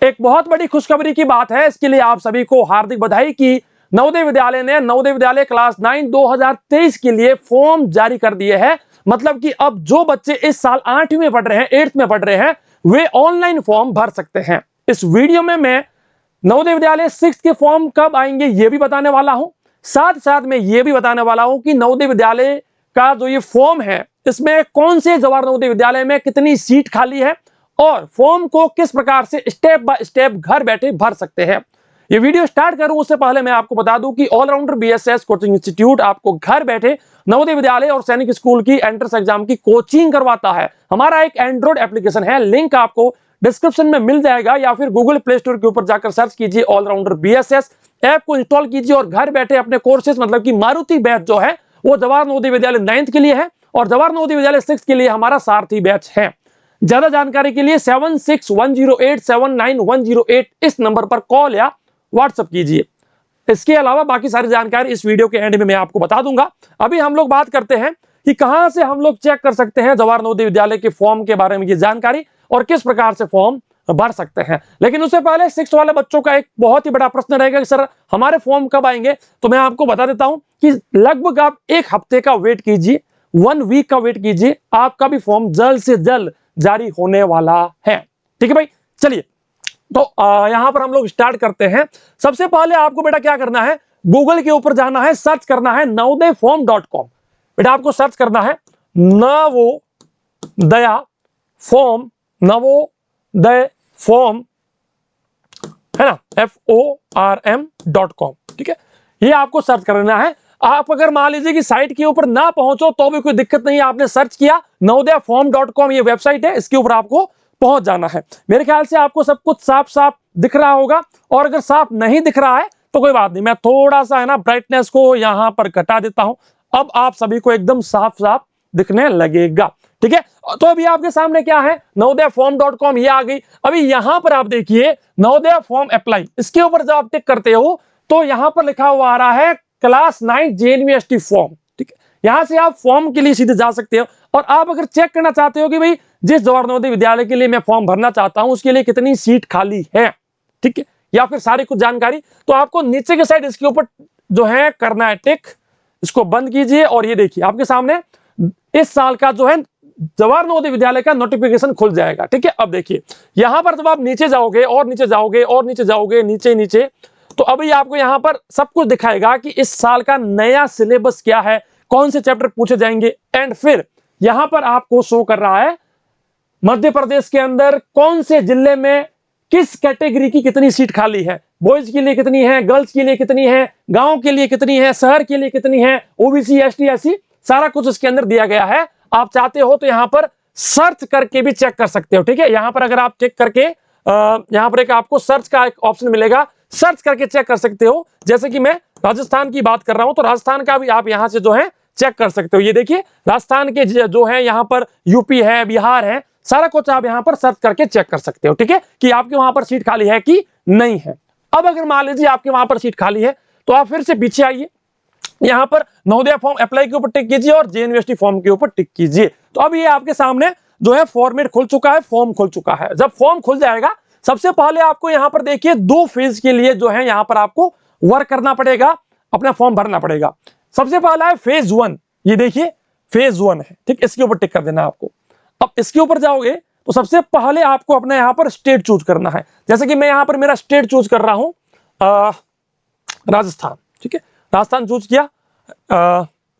एक बहुत बड़ी खुशखबरी की बात है, इसके लिए आप सभी को हार्दिक बधाई कि नवोदय विद्यालय ने नवोदय विद्यालय क्लास 9 2023 के लिए फॉर्म जारी कर दिए हैं। मतलब कि अब जो बच्चे इस साल 8वीं में पढ़ रहे हैं, 8th में पढ़ रहे हैं, वे ऑनलाइन फॉर्म भर सकते हैं। इस वीडियो में मैं नवोदय विद्यालय 6 के फॉर्म कब आएंगे यह भी बताने वाला हूं। साथ साथ मैं यह भी बताने वाला हूं कि नवोदय विद्यालय का जो ये फॉर्म है, इसमें कौन से जवाहर नवोदय विद्यालय में कितनी सीट खाली है और फॉर्म को किस प्रकार से स्टेप बाय स्टेप घर बैठे भर सकते हैं। ये वीडियो स्टार्ट करूं उससे पहले मैं आपको बता दूं कि ऑलराउंडर बीएसएस कोचिंग इंस्टीट्यूट आपको घर बैठे नवोदय विद्यालय और सैनिक स्कूल की एंट्रेंस एग्जाम की कोचिंग करवाता है। हमारा एक एंड्रॉइड एप्लीकेशन है, लिंक आपको डिस्क्रिप्शन में मिल जाएगा या फिर गूगल प्ले स्टोर के ऊपर जाकर सर्च कीजिए ऑलराउंडर बीएसएस, ऐप को इंस्टॉल कीजिए और घर बैठे अपने कोर्सेज मतलब कि मारुति बैच जो है वो जवाहर नवोदय विद्यालय 9th के लिए है और जवाहर नवोदय विद्यालय 6 के लिए हमारा सारथी बैच है। ज्यादा जानकारी के लिए 7610879108 इस नंबर पर कॉल या व्हाट्सएप कीजिए। इसके अलावा बाकी सारी जानकारी इस वीडियो के एंड में मैं आपको बता दूंगा। अभी हम लोग बात करते हैं कि कहां से हम लोग चेक कर सकते हैं जवाहर नवोदय विद्यालय के फॉर्म के बारे में ये जानकारी और किस प्रकार से फॉर्म भर सकते हैं। लेकिन उससे पहले 6 वाले बच्चों का एक बहुत ही बड़ा प्रश्न रहेगा कि सर हमारे फॉर्म कब आएंगे। तो मैं आपको बता देता हूं कि लगभग आप 1 हफ्ते का वेट कीजिए, 1 वीक का वेट कीजिए, आपका भी फॉर्म जल्द से जल्द जारी होने वाला है। ठीक है भाई, चलिए तो यहां पर हम लोग स्टार्ट करते हैं। सबसे पहले आपको बेटा क्या करना है, गूगल के ऊपर जाना है, सर्च करना है navodayform.com। बेटा आपको सर्च करना है नवोदय फॉर्म, नवोदय फॉर्म है ना, FORM.com। ठीक है, ये आपको सर्च करना है। आप अगर मान लीजिए कि साइट के ऊपर ना पहुंचो तो भी कोई दिक्कत नहीं है, आपने सर्च किया navodayform.com, ये वेबसाइट है, इसके ऊपर आपको पहुंच जाना है। मेरे ख्याल से आपको सब कुछ साफ साफ दिख रहा होगा और अगर साफ नहीं दिख रहा है तो कोई बात नहीं, मैं थोड़ा सा है ना ब्राइटनेस को यहां पर घटा देता हूं। अब आप सभी को एकदम साफ साफ दिखने लगेगा। ठीक है, तो अभी आपके सामने क्या है, navodayform.com ये आ गई। अभी यहां पर आप देखिए नवोदय फॉर्म अप्लाई, इसके ऊपर जब आप टिक करते हो तो यहां पर लिखा हुआ आ रहा है क्लास 9 JNVST फॉर्म। ठीक है, यहां से आप फॉर्म के लिए सीधे जा सकते हो और आप अगर चेक करना चाहते हो कि भाई जिस जवाहर नवोदय विद्यालय के लिए मैं फॉर्म भरना चाहता हूं उसके लिए कितनी सीट खाली है, ठीक है, या फिर सारी कुछ जानकारी, तो आपको नीचे के साइड इसके ऊपर जो है करना है टिक। इसको बंद कीजिए और ये देखिए आपके सामने इस साल का जो है जवाहर नवोदय विद्यालय का नोटिफिकेशन खुल जाएगा। ठीक है, अब देखिए यहां पर जब आप नीचे जाओगे और नीचे जाओगे और नीचे जाओगे, नीचे नीचे, तो अभी आपको यहां पर सब कुछ दिखाएगा कि इस साल का नया सिलेबस क्या है, कौन से चैप्टर पूछे जाएंगे, एंड फिर यहां पर आपको शो कर रहा है मध्य प्रदेश के अंदर कौन से जिले में किस कैटेगरी की कितनी सीट खाली है, बॉयज के लिए कितनी है, गर्ल्स के लिए कितनी है, गांव के लिए कितनी है, शहर के लिए कितनी है, ओबीसी एसटी एससी, सारा कुछ इसके अंदर दिया गया है। आप चाहते हो तो यहां पर सर्च करके भी चेक कर सकते हो। ठीक है, यहां पर अगर आप चेक करके यहां पर एक आपको सर्च का एक ऑप्शन मिलेगा, सर्च करके चेक कर सकते हो। जैसे कि मैं राजस्थान की बात कर रहा हूं तो राजस्थान का भी आप यहां से जो है चेक कर सकते हो। ये देखिए राजस्थान के जो है यहां पर यूपी है, बिहार है, सारा कुछ आप यहां पर सर्च करके चेक कर सकते हो। ठीक है, कि आपके वहां पर सीट खाली है कि नहीं है। अब अगर मान लीजिए आपके वहां पर सीट खाली है तो आप फिर से पीछे आइए, यहां पर नवोदय फॉर्म अप्लाई के ऊपर टिक कीजिए और JNVST फॉर्म के ऊपर टिक कीजिए। तो अब ये आपके सामने जो है फॉर्मेट खुल चुका है, फॉर्म खुल चुका है। जब फॉर्म खुल जाएगा सबसे पहले आपको यहां पर देखिए 2 फेज के लिए जो है यहां पर आपको वर्क करना पड़ेगा, अपना फॉर्म भरना पड़ेगा। सबसे पहला है फेज 1, ये देखिए फेज 1 है। ठीक, इसके ऊपर टिक कर देना आपको। अब इसके ऊपर जाओगे तो सबसे पहले आपको अपना यहां पर स्टेट चूज करना है। जैसे कि मैं यहां पर मेरा स्टेट चूज कर रहा हूं राजस्थान। ठीक है, राजस्थान चूज किया।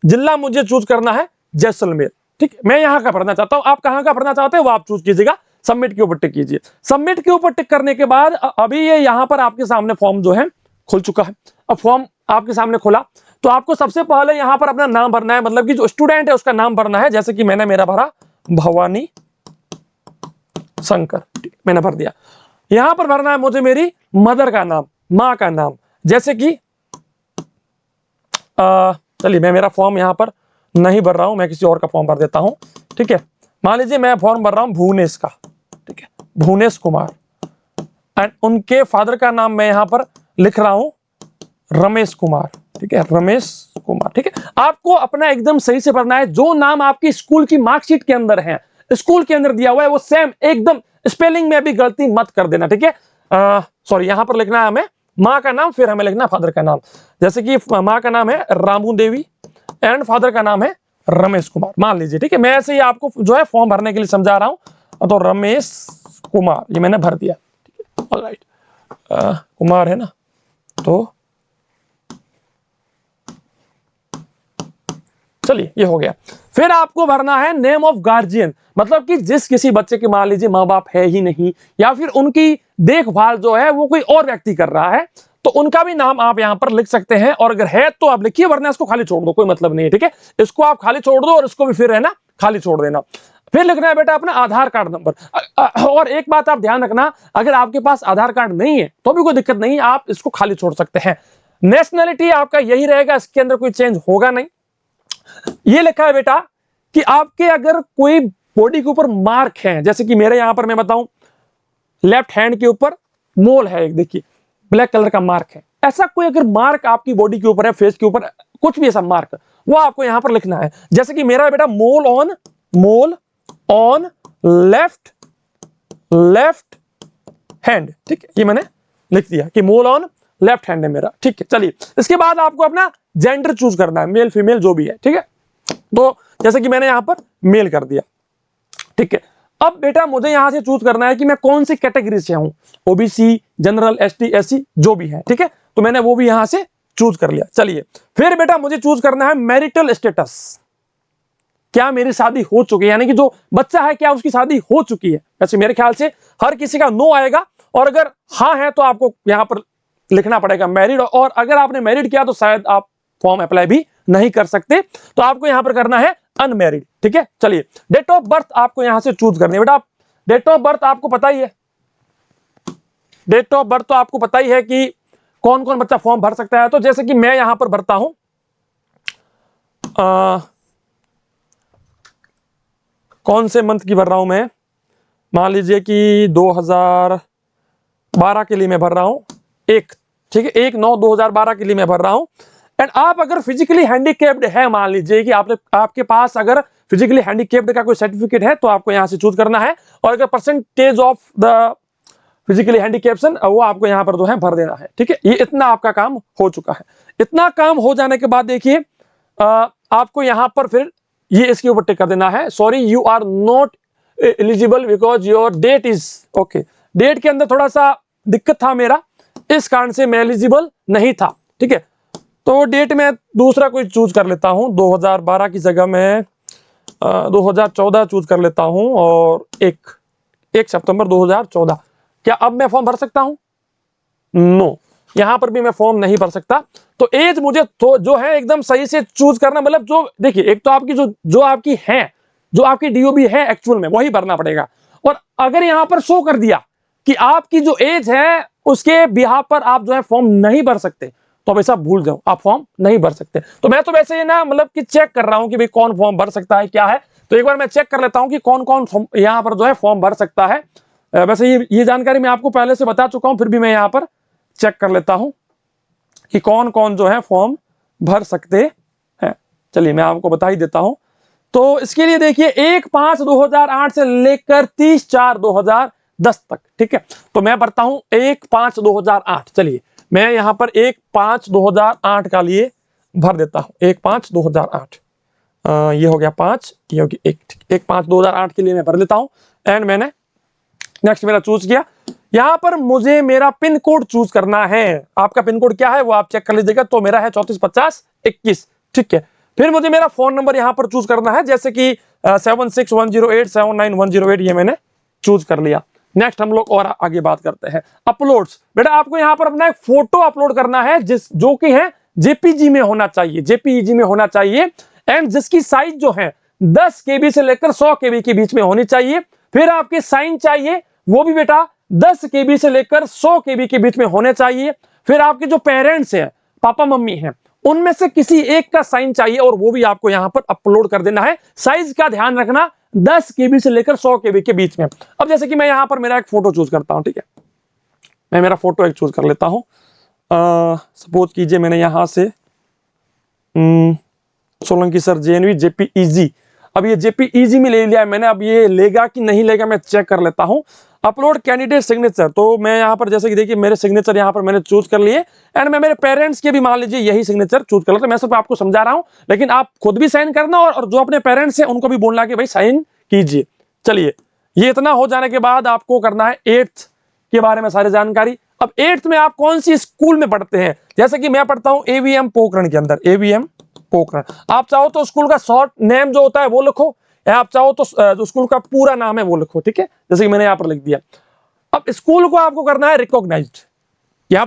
जिला मुझे चूज करना है जैसलमेर। ठीक, मैं यहां का भरना चाहता हूं, आप कहां का भरना चाहते हैं वो आप चूज कीजिएगा। सबमिट के ऊपर टिक कीजिए। सबमिट के ऊपर टिक करने के बाद अभी ये यहां पर आपके सामने फॉर्म जो है खुल चुका है। अब फॉर्म आपके सामने खुला तो आपको सबसे पहले यहां पर अपना नाम भरना है, मतलब कि जो स्टूडेंट है उसका नाम भरना है। जैसे कि मैंने मेरा भरा भवानी शंकर, मैंने भर दिया। यहां पर भरना है मुझे मेरी मदर का नाम, मां का नाम। जैसे कि चलिए मैं मेरा फॉर्म यहां पर नहीं भर रहा हूं, मैं किसी और का फॉर्म भर देता हूं। ठीक है, मान लीजिए मैं फॉर्म भर रहा हूं भुवनेश का। ठीक है, भुवनेश कुमार, एंड उनके फादर का नाम मैं यहां पर लिख रहा हूं रमेश कुमार। ठीक है, रमेश कुमार। ठीक है, आपको अपना एकदम सही से भरना है। जो नाम आपकी स्कूल की मार्कशीट के अंदर है, स्कूल के अंदर दिया हुआ है, वो सेम एकदम, स्पेलिंग में भी गलती मत कर देना। ठीक है, सॉरी यहां पर लिखना है हमें माँ का नाम, फिर हमें लिखना है फादर का नाम। जैसे कि माँ का नाम है रामू देवी एंड फादर का नाम है रमेश कुमार, मान लीजिए, ठीक है। मैं ऐसे ही आपको जो है फॉर्म भरने के लिए समझा रहा हूं। तो रमेश कुमार ये मैंने भर दिया, ठीक है, ऑलराइट। कुमार है ना, तो चलिए ये हो गया। फिर आपको भरना है नेम ऑफ गार्जियन, मतलब कि जिस किसी बच्चे के मान लीजिए माँ बाप है ही नहीं, या फिर उनकी देखभाल जो है वो कोई और व्यक्ति कर रहा है, तो उनका भी नाम आप यहां पर लिख सकते हैं। और अगर है तो आप लिखिए, वरना इसको खाली छोड़ दो, कोई मतलब नहीं है, ठीक है। इसको आप खाली छोड़ दो और इसको भी फिर है ना खाली छोड़ देना। फिर लिखना है बेटा अपना आधार कार्ड नंबर। और एक बात आप ध्यान रखना, अगर आपके पास आधार कार्ड नहीं है तो भी कोई दिक्कत नहीं, आप इसको खाली छोड़ सकते हैं। नेशनैलिटी आपका यही रहेगा, इसके अंदर कोई चेंज होगा नहीं। ये लिखा है बेटा कि आपके अगर कोई बॉडी के ऊपर मार्क है, जैसे कि मेरे यहां पर मैं बताऊं लेफ्ट हैंड के ऊपर मोल है एक, देखिए ब्लैक कलर का मार्क है, ऐसा कोई अगर मार्क आपकी बॉडी के ऊपर है, फेस के ऊपर कुछ भी ऐसा मार्क, वो आपको यहां पर लिखना है। जैसे कि मेरा बेटा मोल ऑन लेफ्ट हैंड, ठीक है, ये मैंने लिख दिया कि मोल ऑन लेफ्ट हैंड है मेरा, ठीक है। चलिए इसके बाद आपको अपना जेंडर चूज करना है, मेल फीमेल जो भी है, ठीक है। तो जैसे कि मैंने यहां पर मेल कर दिया, ठीक है। अब बेटा मुझे यहां से चूज करना है कि मैं कौन सी कैटेगरी से हूं, ओबीसी, जनरल, एसटी, एससी जो भी है, ठीक है। तो मैंने वो भी यहां से चूज कर लिया। चलिए फिर बेटा मुझे चूज करना है मैरिटल स्टेटस, क्या मेरी शादी हो चुकी है, यानी कि जो बच्चा है क्या उसकी शादी हो चुकी है। वैसे मेरे ख्याल से हर किसी का नो आएगा, और अगर हाँ है तो आपको यहां पर लिखना पड़ेगा मैरिड, और अगर आपने मैरिड किया तो शायद आप फॉर्म अप्लाई भी नहीं कर सकते, तो आपको यहां पर करना है अनमैरिड, ठीक है। चलिए डेट ऑफ बर्थ आपको यहां से चूज करनी है बेटा। डेट ऑफ बर्थ आपको पता ही है, डेट ऑफ बर्थ तो आपको पता ही है कि कौन कौन बच्चा फॉर्म भर सकता है। तो जैसे कि मैं यहां पर भरता हूं कौन से मंथ की भर रहा हूं मैं, मान लीजिए कि 2012 के लिए मैं भर रहा हूं एक, ठीक है, 1/9/2012 के लिए मैं भर रहा हूं। एंड आप अगर फिजिकली हैंडीकैप्ड है, मान लीजिए कि आपके पास अगर फिजिकली हैंडीकैप्ड का कोई सर्टिफिकेट है, तो आपको यहां से चूज करना है। और अगर परसेंटेज ऑफ द फिजिकली हैंडीकैप्शन वो आपको यहां पर जो है भर देना है, ठीक है। ये इतना आपका काम हो चुका है। इतना काम हो जाने के बाद देखिए आपको यहां पर फिर ये इसके ऊपर टिक कर देना है, sorry you are not eligible because your date is okay. Date के अंदर थोड़ा सा दिक्कत था मेरा, इस कारण से मैं एलिजिबल नहीं था, ठीक है। तो डेट में दूसरा कोई चूज कर लेता हूं, 2012 की जगह मैं 2014 चूज कर लेता हूं, और 1 सितंबर 2014। क्या अब मैं फॉर्म भर सकता हूं? नो, यहां पर भी मैं फॉर्म नहीं भर सकता। तो एज मुझे तो जो है एकदम सही से चूज करना, मतलब जो देखिए एक तो आपकी जो आपकी है, जो आपकी डीओबी है एक्चुअल में वही भरना पड़ेगा। और अगर यहां पर शो कर दिया कि आपकी जो एज है उसके बिहाफ पर आप जो है फॉर्म नहीं भर सकते, तो अब ऐसा भूल जाओ, आप फॉर्म नहीं भर सकते। तो मैं तो वैसे ही ना मतलब कि चेक कर रहा हूं कि भाई कौन फॉर्म भर सकता है क्या है, तो एक बार मैं चेक कर लेता हूं कि कौन कौन यहां पर जो है फॉर्म भर सकता है। वैसे ये जानकारी मैं आपको पहले से बता चुका हूं, फिर भी मैं यहां पर चेक कर लेता हूं कि कौन कौन जो है फॉर्म भर सकते हैं। चलिए मैं आपको बता ही देता हूं। तो इसके लिए देखिए 1/5/2008 से लेकर 30/4/2010 तक, ठीक है। तो मैं भरता हूं 1/5/2008। चलिए मैं यहां पर 1/5/2008 का लिए भर देता हूं, 1/5/2008। ये हो गया 5, ये हो गया 1, 1/5/2008 के लिए मैं भर लेता हूं। एंड मैंने नेक्स्ट मेरा चूज किया। यहां पर मुझे मेरा पिन कोड चूज करना है। आपका पिन कोड क्या है वो आप चेक कर लीजिएगा। तो मेरा है 345021, ठीक है। फिर मुझे मेरा फोन नंबर यहां पर चूज करना है, जैसे कि 7610879108, ये मैंने चूज कर लिया। नेक्स्ट हम लोग और आगे बात करते हैं अपलोड्स। बेटा आपको यहां पर अपना एक फोटो अपलोड करना है, जो कि है जेपीजी में होना चाहिए, जेपीईजी में होना चाहिए। एंड जिसकी साइज जो है 10 KB से लेकर 100 KB के बीच में होनी चाहिए। फिर आपके साइन चाहिए, वो भी बेटा 10 KB से लेकर 100 KB के बीच में होने चाहिए। फिर आपके जो पेरेंट्स हैं, पापा मम्मी हैं, उनमें से किसी एक का साइन चाहिए, और वो भी आपको यहां पर अपलोड कर देना है। साइज का ध्यान रखना, 10 KB से लेकर 100 KB के बीच में। अब जैसे कि मैं यहां पर मेरा एक फोटो चूज करता हूं, ठीक है, मैं मेरा फोटो एक चूज कर लेता हूं। सपोज कीजिए मैंने यहां से सोलंकी सर जेएनवी जेपीईजी, अब ये जेपीईजी में ले लिया है मैंने। अब ये लेगा कि नहीं लेगा मैं चेक कर लेता हूं। अपलोड कैंडिडेट सिग्नेचर, तो मैं यहाँ पर जैसे कि देखिए मेरे सिग्नेचर यहाँ पर मैंने चूज कर लिए एंड मैं मेरे पेरेंट्स के भी मान लीजिए यही सिग्नेचर चूज कर लेता। मैं सिर्फ आपको समझा रहा हूँ, लेकिन आप खुद भी साइन करना और जो अपने पेरेंट्स हैं उनको भी बोलना कि भाई साइन कीजिए। चलिए, ये इतना हो जाने के बाद आपको करना है 8th के बारे में सारी जानकारी। अब 8th में आप कौन सी स्कूल में पढ़ते हैं, जैसे कि मैं पढ़ता हूँ AVM पोखरण के अंदर, AVM पोखरण। आप चाहो तो स्कूल का शॉर्ट नेम जो होता है वो लिखो, या आप चाहो तो जो स्कूल का पूरा नाम है वो लिखो, ठीक है, जैसे कि मैंने यहाँ पर लिख दिया। अब स्कूल को आपको करना है रिकॉग्नाइज्ड, यहाँ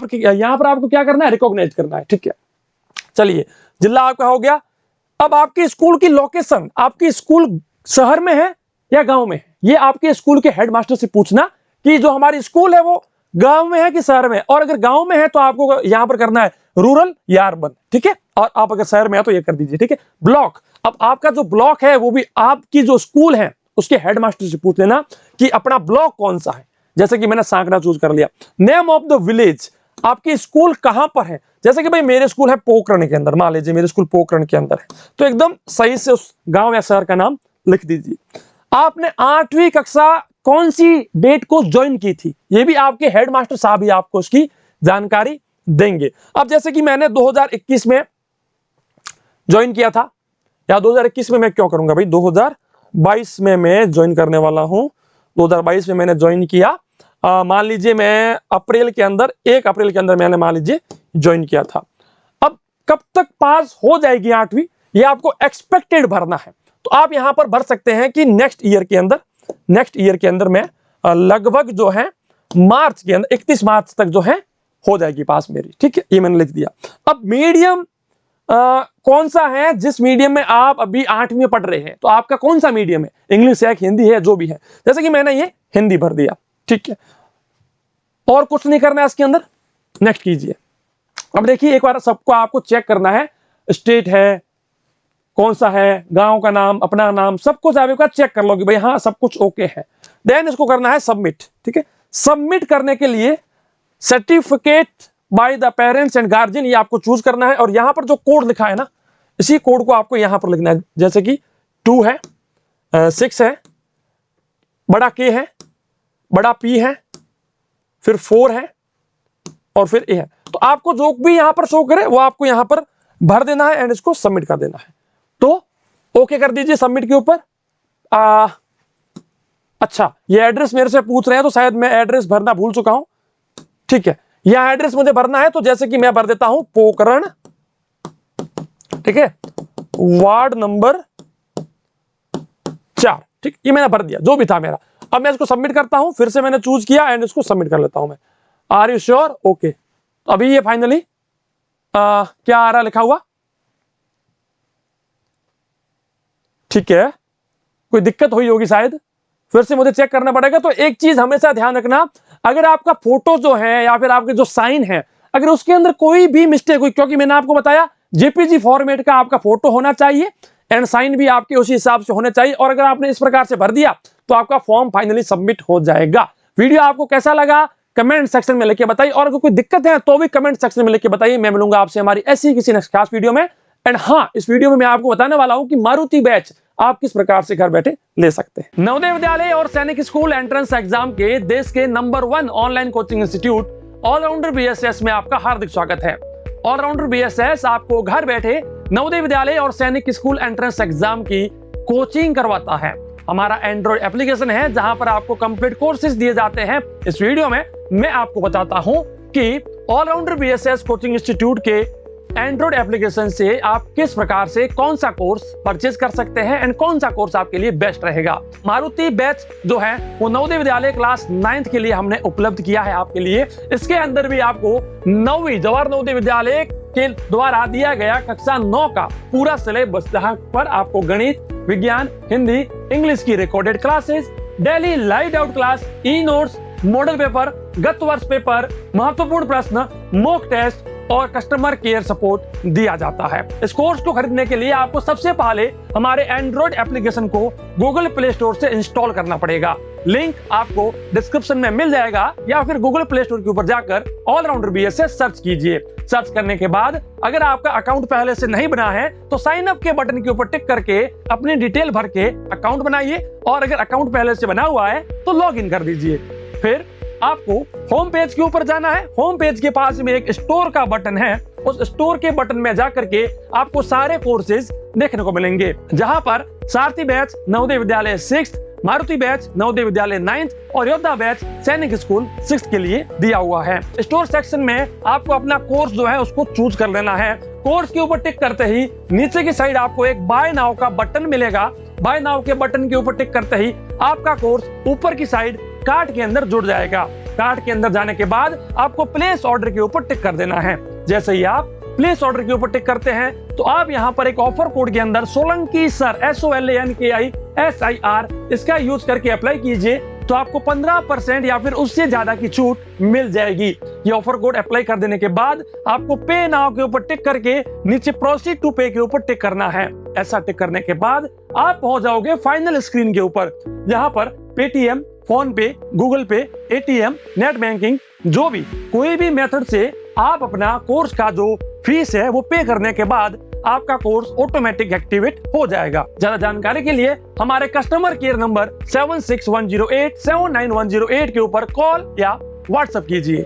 पर आपको क्या करना है, रिकॉग्नाइज करना है, ठीक है। चलिए, जिला आपका हो गया। अब आपकी स्कूल की लोकेशन, आपकी स्कूल शहर में है या गांव में है, ये आपके स्कूल के हेडमास्टर से पूछना कि जो हमारी स्कूल है वो गांव में है कि शहर में, और अगर गांव में है तो आपको यहां पर करना है रूरल या अर्बन, ठीक है, और आप अगर शहर में है तो ये कर दीजिए, ठीक है। ब्लॉक, अब आपका जो ब्लॉक है वो भी आपकी जो स्कूल है उसके हेडमास्टर से पूछ लेना कि अपना ब्लॉक कौन सा है, जैसे कि मैंने सांकरा चूज कर लिया। नेम ऑफ द विलेज, आपकी स्कूल कहां पर है, जैसे कि भाई मेरे स्कूल है पोखरण के अंदर, मान लीजिए मेरे स्कूल पोखरण के अंदर है, तो एकदम सही से उस गांव या शहर का नाम लिख दीजिए। आपने 8वीं कक्षा कौन सी डेट को ज्वाइन की थी, ये भी आपके हेडमास्टर साहब ही आपको उसकी जानकारी देंगे। अब जैसे कि मैंने 2021 में ज्वाइन किया था, या 2021 में मैं क्यों करूंगा भाई, 2022 में मैं ज्वाइन करने वाला हूं। 2022 में मैंने ज्वाइन किया, मान लीजिए मैं अप्रैल के अंदर, 1 अप्रैल के अंदर मैंने मान लीजिए ज्वाइन किया था। अब कब तक पास हो जाएगी 8वीं, ये आपको एक्सपेक्टेड भरना है, तो आप यहां पर भर सकते हैं कि नेक्स्ट ईयर के अंदर मैं लगभग जो है मार्च के अंदर 31 मार्च तक जो है हो जाएगी पास मेरी, ठीक है, ये मैंने लिख दिया। अब मीडियम कौन सा है, जिस मीडियम में आप अभी 8वीं में पढ़ रहे हैं, तो आपका कौन सा मीडियम है, इंग्लिश है, हिंदी है, जो भी है, जैसे कि मैंने ये हिंदी भर दिया, ठीक है, और कुछ नहीं करना है इसके अंदर, नेक्स्ट कीजिए। अब देखिए एक बार सबको आपको चेक करना है, स्टेट है कौन सा है, गांव का नाम, अपना नाम, सब कुछ आप एक बार चेक कर लो कि भाई हाँ सब कुछ ओके है। देन इसको करना है सबमिट, ठीक है। सबमिट करने के लिए certificate by the parents and guardian, ये आपको चूज करना है, और यहां पर जो कोड लिखा है ना, इसी कोड को आपको यहां पर लिखना है, जैसे कि 2 है, 6 है, बड़ा K है, बड़ा P है, फिर 4 है और फिर A है। तो आपको जो भी यहां पर शो करे वो आपको यहां पर भर देना है एंड इसको सबमिट कर देना है। तो ओके कर दीजिए सबमिट के ऊपर। अच्छा, ये एड्रेस मेरे से पूछ रहे हैं, तो शायद मैं एड्रेस भरना भूल चुका हूं, ठीक है, यह एड्रेस मुझे भरना है, तो जैसे कि मैं भर देता हूं पोखरण, ठीक है, वार्ड नंबर 4, ठीक, ये मैंने भर दिया जो भी था मेरा। अब मैं इसको सबमिट करता हूं, फिर से मैंने चूज किया एंड इसको सबमिट कर लेता हूं मैं। Are you sure, okay. अभी ये फाइनली क्या आ रहा लिखा हुआ, ठीक है, कोई दिक्कत हुई होगी शायद, फिर से मुझे चेक करना पड़ेगा। तो एक चीज हमेशा ध्यान रखना, अगर आपका फोटो जो है या फिर आपके जो साइन है, अगर उसके अंदर कोई भी मिस्टेक हुई, क्योंकि मैंने आपको बताया जेपीजी फॉर्मेट का आपका फोटो होना चाहिए एंड साइन भी आपके उसी हिसाब से होने चाहिए, और अगर आपने इस प्रकार से भर दिया तो आपका फॉर्म फाइनली सबमिट हो जाएगा। वीडियो आपको कैसा लगा कमेंट सेक्शन में लिख के बताइए, और अगर कोई दिक्कत है तो भी कमेंट सेक्शन में लिख के बताइए। मैं मिलूंगा आपसे हमारी ऐसी किसी नेक्स्ट खास वीडियो में। एंड हाँ, इस वीडियो में मैं आपको बताने वाला हूं कि मारुति बैच आप किस प्रकार से घर बैठे ले सकते हैं। नवोदय विद्यालय और सैनिक स्कूल एंट्रेंस एग्जाम के देश के number 1 online coaching institute allrounder BSS में आपका हार्दिक स्वागत है। ऑलराउंडर बीएसएस आपको घर बैठे नवोदय विद्यालय और सैनिक स्कूल एंट्रेंस एग्जाम की कोचिंग करवाता है। हमारा एंड्रॉइड एप्लीकेशन है जहां पर आपको कंप्लीट कोर्सेज दिए जाते हैं। इस वीडियो में मैं आपको बताता हूं कि ऑलराउंडर बीएसएस कोचिंग इंस्टीट्यूट के एंड्रॉइड एप्लीकेशन से आप किस प्रकार से कौन सा कोर्स परचेज कर सकते हैं एंड कौन सा कोर्स आपके लिए बेस्ट रहेगा। मारुति बैच जो है वो नवोदय विद्यालय क्लास 9th के लिए हमने उपलब्ध किया है आपके लिए। इसके अंदर भी आपको 9वीं जवाहर नवोदय विद्यालय के द्वारा दिया गया कक्षा 9 का पूरा सिलेबस, जहां पर आपको गणित, विज्ञान, हिंदी, इंग्लिश की recorded classes, daily live doubt class, e notes, model paper, गत वर्ष पेपर, महत्वपूर्ण प्रश्न, मॉक टेस्ट और कस्टमर केयर सपोर्ट दिया जाता है। इस कोर्स को खरीदने के लिए आपको सबसे पहले हमारे एंड्रॉइड एप्लीकेशन को गूगल प्ले स्टोर से इंस्टॉल करना पड़ेगा। लिंक आपको डिस्क्रिप्शन में मिल जाएगा, या फिर गूगल प्ले स्टोर के ऊपर जाकर ऑलराउंडर बीएसएस सर्च कीजिए। सर्च करने के बाद अगर आपका अकाउंट पहले से नहीं बना है तो साइन अप के बटन के ऊपर टिक करके अपनी डिटेल भर के अकाउंट बनाइए, और अगर अकाउंट पहले से बना हुआ है तो लॉग इन कर दीजिए। फिर आपको होम पेज के ऊपर जाना है। होम पेज के पास में एक स्टोर का बटन है, उस स्टोर के बटन में जाकर के आपको सारे कोर्सेज देखने को मिलेंगे, जहां पर सारथी batch Navodaya Vidyalaya 6th, Maruti batch Navodaya Vidyalaya 9th और योद्धा बैच सैनिक स्कूल 6th के लिए दिया हुआ है। स्टोर सेक्शन में आपको अपना कोर्स जो है उसको चूज कर लेना है। कोर्स के ऊपर टिक करते ही नीचे की साइड आपको एक बाय नाउ का बटन मिलेगा। बाय नाउ के बटन के ऊपर टिक करते ही आपका कोर्स ऊपर की साइड कार्ट के अंदर जुड़ जाएगा। कार्ट के अंदर जाने के बाद आपको प्लेस ऑर्डर के ऊपर टिक कर देना है। जैसे ही आप प्लेस ऑर्डर के ऊपर टिक करते हैं तो आप यहाँ पर एक ऑफर कोड के अंदर सोलंकी सर SOLANKISIR इसका यूज करके अप्लाई कीजिए, तो आपको 15% या फिर उससे ज्यादा की छूट मिल जाएगी। ये ऑफर कोड अप्लाई कर देने के बाद आपको पे नाउ के ऊपर टिक करके नीचे प्रोसीड टू पे के ऊपर टिक करना है। ऐसा टिक करने के बाद आप पहुंच जाओगे फाइनल स्क्रीन के ऊपर, जहां पर पेटीएम, फोन पे, गूगल पे, ATM, नेट बैंकिंग, जो भी कोई भी मेथड से आप अपना कोर्स का जो फीस है वो पे करने के बाद आपका कोर्स ऑटोमेटिक एक्टिवेट हो जाएगा। ज्यादा जानकारी के लिए हमारे कस्टमर केयर नंबर 7610879108 के ऊपर कॉल या व्हाट्सएप कीजिए।